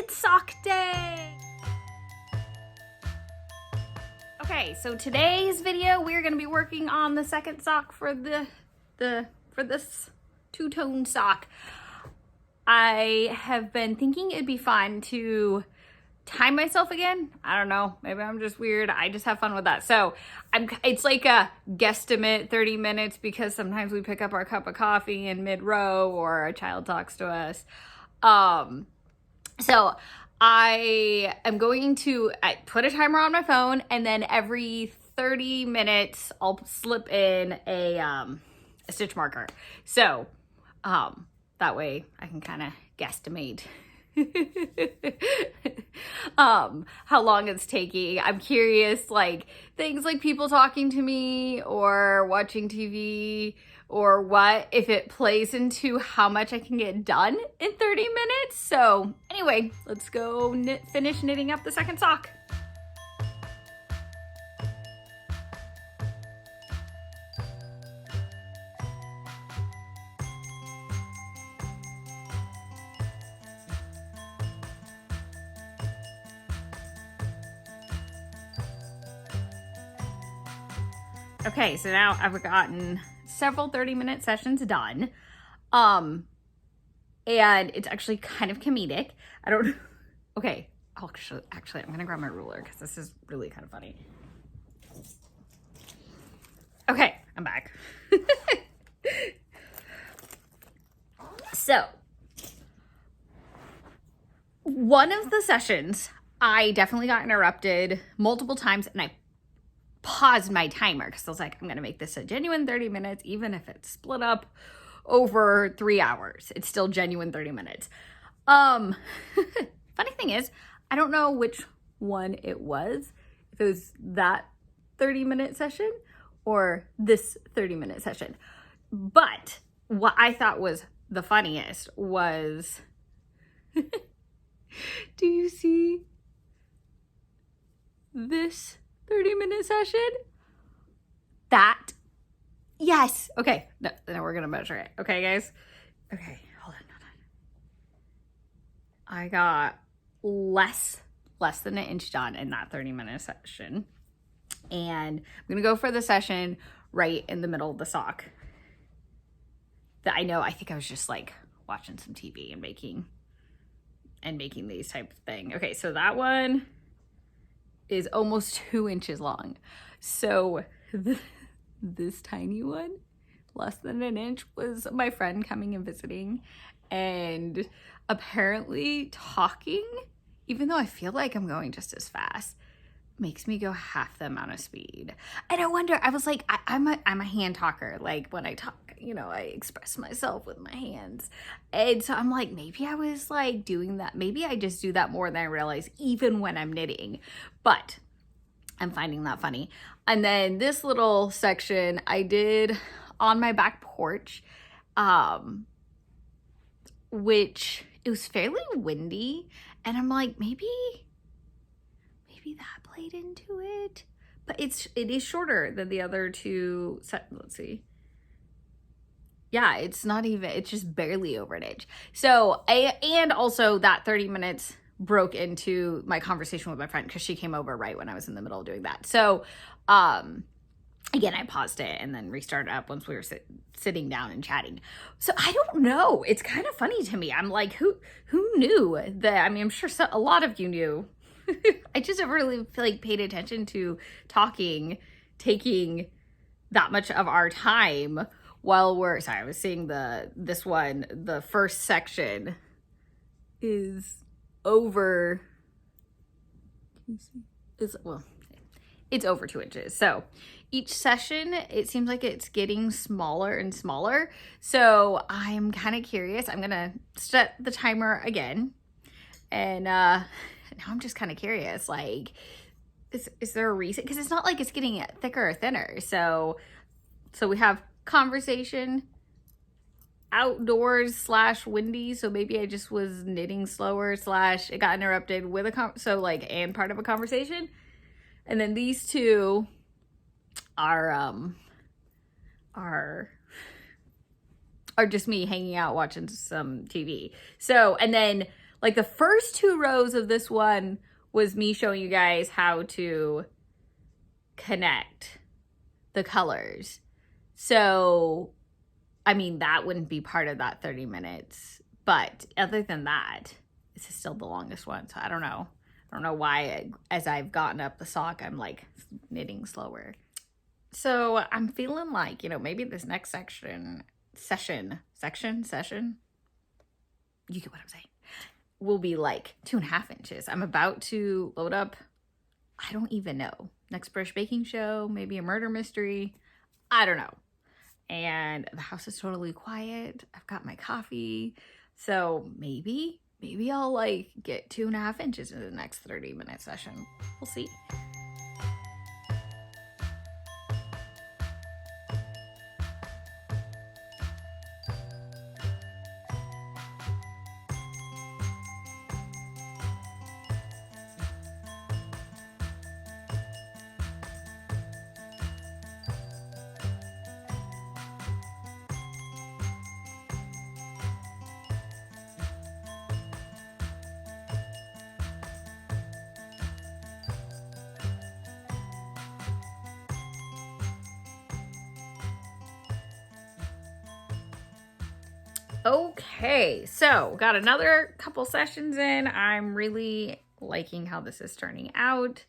It's sock day! Okay, so today's video, we're gonna be working on the second sock for this two-tone sock. I have been thinking it'd be fun to time myself again. I don't know, maybe I'm just weird. I just have fun with that. So it's like a guesstimate 30 minutes because sometimes we pick up our cup of coffee in mid-row or a child talks to us. So I am going to put a timer on my phone, and then every 30 minutes I'll slip in a stitch marker. So that way I can kind of guesstimate how long it's taking. I'm curious, like things like people talking to me or watching TV or what, if it plays into how much I can get done in 30 minutes. So anyway, let's go finish knitting up the second sock. Okay, so now I've gotten several 30-minute sessions done. And it's actually kind of comedic. I don't, okay, actually, I'm gonna grab my ruler because this is really kind of funny. Okay, I'm back. So, one of the sessions, I definitely got interrupted multiple times, and I paused my timer because I was like, I'm gonna make this a genuine 30 minutes, even if it's split up over 3 hours. It's still genuine 30 minutes. Funny thing is, I don't know which one it was, if it was that 30-minute session or this 30-minute session. But what I thought was the funniest was, do you see this 30-minute session? That, yes. Okay, no, we're gonna measure it. Okay, guys? Okay, hold on. I got less than an inch done in that 30-minute session. And I'm gonna go for the session right in the middle of the sock. That I think I was just like watching some TV and making these type of thing. Okay, so that one is almost 2 inches long. So this tiny one, less than an inch, was my friend coming and visiting, and apparently talking, even though I feel like I'm going just as fast, makes me go half the amount of speed. And I wonder, I was like, I'm a hand talker. Like when I talk, I express myself with my hands. And so I'm like, maybe I was like doing that. Maybe I just do that more than I realize, even when I'm knitting. But I'm finding that funny. And then this little section I did on my back porch, which it was fairly windy. And I'm like, maybe that played into it. But it is shorter than the other two. Let's see. Yeah, it's just barely over an inch. So, and also that 30 minutes broke into my conversation with my friend because she came over right when I was in the middle of doing that. So, again, I paused it and then restarted up once we were sitting down and chatting. So I don't know. It's kind of funny to me. I'm like, who knew that? I mean, I'm sure a lot of you knew. I just never really paid attention to taking that much of our time while I was seeing the first section is over, can you see? It's over 2 inches. So each session, it seems like it's getting smaller and smaller. So I'm kind of curious. I'm gonna set the timer again. And now I'm just kind of curious, like, is there a reason? Because it's not like it's getting thicker or thinner. So we have conversation, outdoors / windy. So maybe I just was knitting slower / it got interrupted with and part of a conversation. And then these two are just me hanging out watching some TV. So, and then Like the first 2 rows of this one was me showing you guys how to connect the colors. So, I mean, that wouldn't be part of that 30 minutes. But other than that, this is still the longest one. So I don't know. I don't know why as I've gotten up the sock, I'm like knitting slower. So I'm feeling like, you know, maybe this next session, you get what I'm saying, will be like 2.5 inches. I'm about to load up, I don't even know, next British Baking Show, maybe a murder mystery, I don't know. And the house is totally quiet. I've got my coffee. So maybe I'll like get 2.5 inches in the next 30-minute session. We'll see. Okay, so got another couple sessions in. I'm really liking how this is turning out.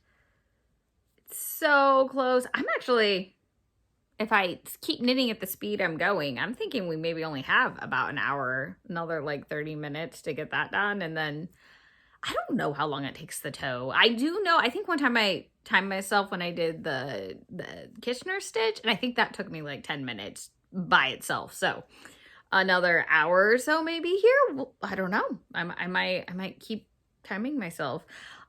It's so close. I'm actually, if I keep knitting at the speed I'm going, I'm thinking we maybe only have about an hour, another like 30 minutes to get that done. And then I don't know how long it takes the toe. I do know, I think one time I timed myself when I did the Kitchener stitch, and I think that took me like 10 minutes by itself. So another hour or so maybe here. Well, I don't know. I might keep timing myself.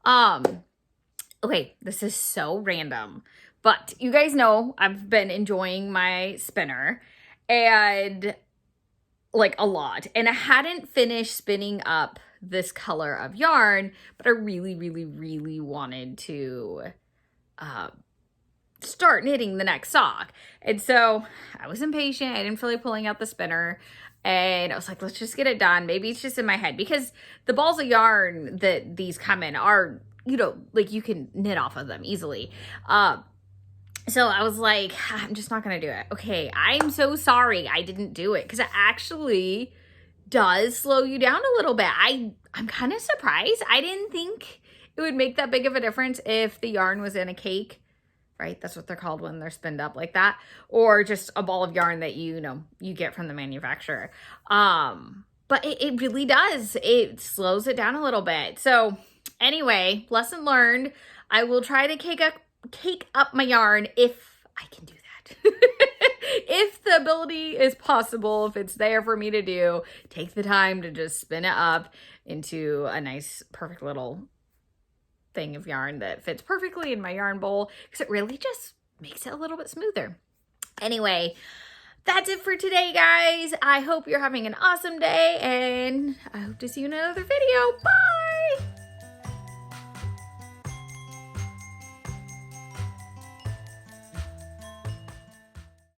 Okay, this is so random, but you guys know I've been enjoying my spinner and like a lot, and I hadn't finished spinning up this color of yarn, but I really wanted to start knitting the next sock. And so I was impatient. I didn't feel like pulling out the spinner. And I was like, let's just get it done. Maybe it's just in my head, because the balls of yarn that these come in are, you know, like you can knit off of them easily. So I was like, I'm just not going to do it. Okay, I'm so sorry I didn't do it, because it actually does slow you down a little bit. I'm kind of surprised. I didn't think it would make that big of a difference if the yarn was in a cake, right? That's what they're called when they're spinned up like that, or just a ball of yarn that you get from the manufacturer. But it really does. It slows it down a little bit. So anyway, lesson learned. I will try to cake up my yarn if I can do that. If the ability is possible, if it's there for me to do, take the time to just spin it up into a nice, perfect little thing of yarn that fits perfectly in my yarn bowl, because it really just makes it a little bit smoother. Anyway, that's it for today, guys. I hope you're having an awesome day, and I hope to see you in another video. Bye!